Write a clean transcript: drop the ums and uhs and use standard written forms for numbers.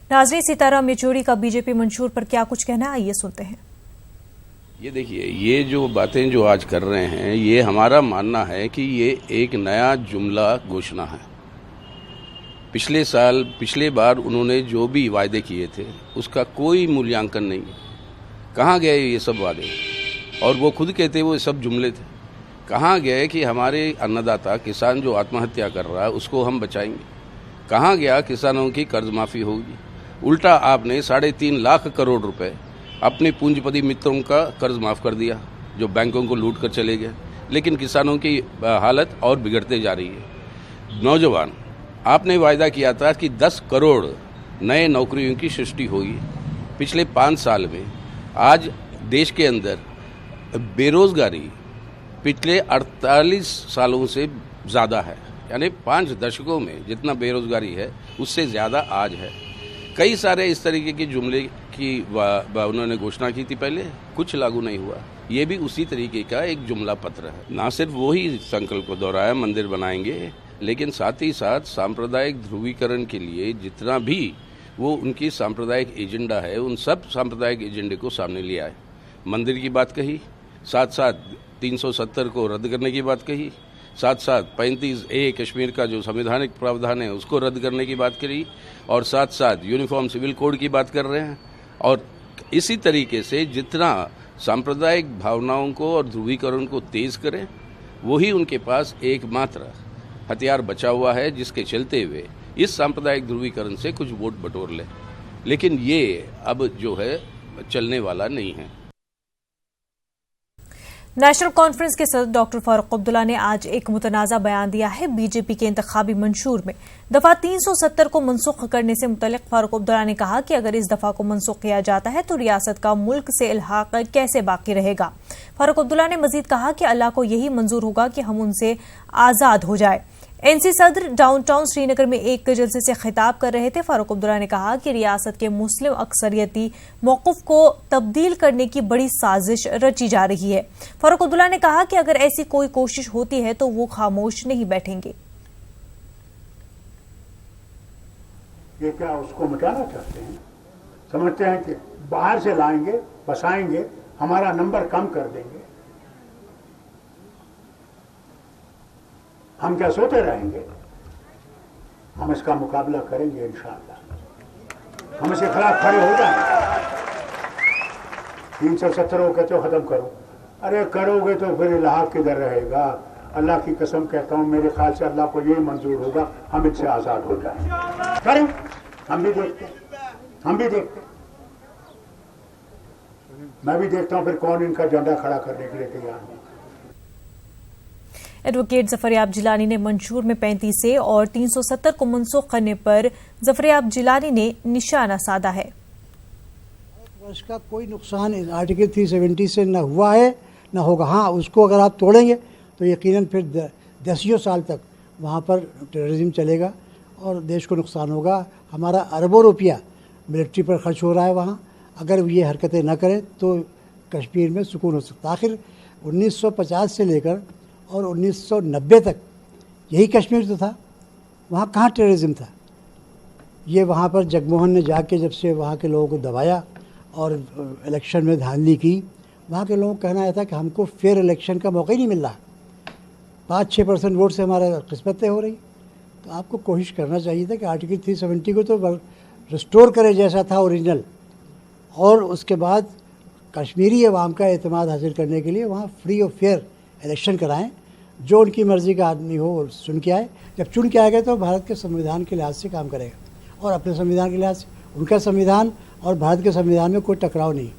नाज़रीन, सीताराम येचुरी का बीजेपी मंशूर पर क्या कुछ कहना है, आइए सुनते हैं। ये देखिए, ये जो बातें जो आज कर रहे हैं, ये हमारा मानना है कि ये एक नया जुमला घोषणा है। पिछले बार उन्होंने जो भी वायदे किए थे उसका कोई मूल्यांकन नहीं है। कहाँ गए ये सब वादे? और वो खुद कहते वो सब जुमले थे। कहाँ गए कि हमारे अन्नदाता किसान जो आत्महत्या कर रहा है उसको हम बचाएंगे? कहाँ गया किसानों की कर्ज माफ़ी होगी? उल्टा आपने 3.5 लाख करोड़ रुपए अपने पूंजीपति मित्रों का कर्ज माफ़ कर दिया जो बैंकों को लूट कर चले गए। लेकिन किसानों की हालत और बिगड़ते जा रही है। नौजवान, आपने वायदा किया था कि 10 करोड़ नए नौकरियों की सृष्टि होगी। पिछले 5 साल में आज देश के अंदर बेरोजगारी पिछले 48 सालों से ज़्यादा है, यानी 5 दशकों में जितना बेरोजगारी है उससे ज़्यादा आज है। कई सारे इस तरीके के जुमले की उन्होंने घोषणा की थी पहले, कुछ लागू नहीं हुआ। ये भी उसी तरीके का एक जुमला पत्र है। ना सिर्फ वही संकल्प को दोहराया मंदिर बनाएंगे, लेकिन साथ ही साथ सांप्रदायिक ध्रुवीकरण के लिए जितना भी वो उनकी सांप्रदायिक एजेंडा है, उन सब सांप्रदायिक एजेंडे को सामने लिया है। मंदिर की बात कही, साथ साथ 370 को रद्द करने की बात कही, साथ साथ 35A कश्मीर का जो संवैधानिक प्रावधान है उसको रद्द करने की बात करी, और साथ साथ यूनिफॉर्म सिविल कोड की बात कर रहे हैं। और इसी तरीके से जितना सांप्रदायिक भावनाओं को और ध्रुवीकरण को तेज करें, वही उनके पास एकमात्र हथियार बचा हुआ है जिसके चलते हुए इस सांप्रदायिक ध्रुवीकरण से कुछ वोट बटोर ले। लेकिन ये अब जो है चलने वाला नहीं है। नेशनल कॉन्फ्रेंस के सदर डॉक्टर फारूक अब्दुल्ला ने आज एक मुतनाज़ा बयान दिया है। बीजेपी के इंतखाबी मंशूर में दफा 370 को मनसूख करने से मुतल्लिक फारूक अब्दुल्ला ने कहा कि अगर इस दफा को मनसूख किया जाता है तो रियासत का मुल्क से इल्हाक कैसे बाकी रहेगा। फारूक अब्दुल्ला ने मजीद कहा कि अल्लाह को यही मंजूर होगा कि हम उनसे आजाद हो जाए। एनसी सदर डाउनटाउन श्रीनगर में एक जलसे से खिताब कर रहे थे। फारूक अब्दुल्ला ने कहा कि रियासत के मुस्लिम अक्सरियती मौक़िफ़ को तब्दील करने की बड़ी साजिश रची जा रही है। फारूक अब्दुल्ला ने कहा कि अगर ऐसी कोई कोशिश होती है तो वो खामोश नहीं बैठेंगे। ये क्या उसको मिटाना चाहते हैं? समझते हैं कि बाहर से लाएंगे, बसाएंगे, हमारा नंबर कम कर देंगे। हम क्या सोते रहेंगे? हम इसका मुकाबला करेंगे इंशाअल्लाह। हम इसके खिलाफ खड़े हो जाएंगे। 370 को कहते हो खत्म करो, अरे करोगे तो फिर इलाहा किधर रहेगा? अल्लाह की कसम कहता हूँ, मेरे ख्याल से अल्लाह को यही मंजूर होगा हम इससे आजाद हो जाएंगे। करें, हम भी देखते हैं, हम भी देखते हैं। मैं भी देखता हूँ फिर कौन इनका झंडा खड़ा करने के लिए तैयार है। एडवोकेट जफरयाब जिलानी ने मंशूर में 35A और 370 को मनसूख करने पर जफरयाब जिलानी ने निशाना साधा है। वर्ष का कोई नुकसान इस आर्टिकल 370 से न हुआ है न होगा। हाँ, उसको अगर आप तोड़ेंगे तो यकीनन फिर दसियों साल तक वहाँ पर टेररिज्म चलेगा और देश को नुकसान होगा। हमारा अरबों रुपया मिलिट्री पर खर्च हो रहा है वहाँ। अगर ये हरकतें न करें तो कश्मीर में सुकून हो सकता। आखिर 1950 से लेकर और 1990 तक यही कश्मीर तो था, वहाँ कहाँ टेररिज्म था? ये वहाँ पर जगमोहन ने जाके जब से वहाँ के लोगों को दबाया और इलेक्शन में धांधली की, वहाँ के लोगों का कहना था कि हमको फेयर इलेक्शन का मौका ही नहीं मिल रहा। 5-6% वोट से हमारा किस्मत तय हो रही। तो आपको कोशिश करना चाहिए था कि आर्टिकल 370 को तो रिस्टोर करे जैसा था ओरिजिनल, और उसके बाद कश्मीरी अवाम का एतमाद हासिल करने के लिए वहाँ फ्री और फेयर इलेक्शन कराएं। जो उनकी मर्ज़ी का आदमी हो और चुन के आए। जब चुन के आएगा तो भारत के संविधान के लिहाज से काम करेगा और अपने संविधान के लिहाज से। उनका संविधान और भारत के संविधान में कोई टकराव नहीं।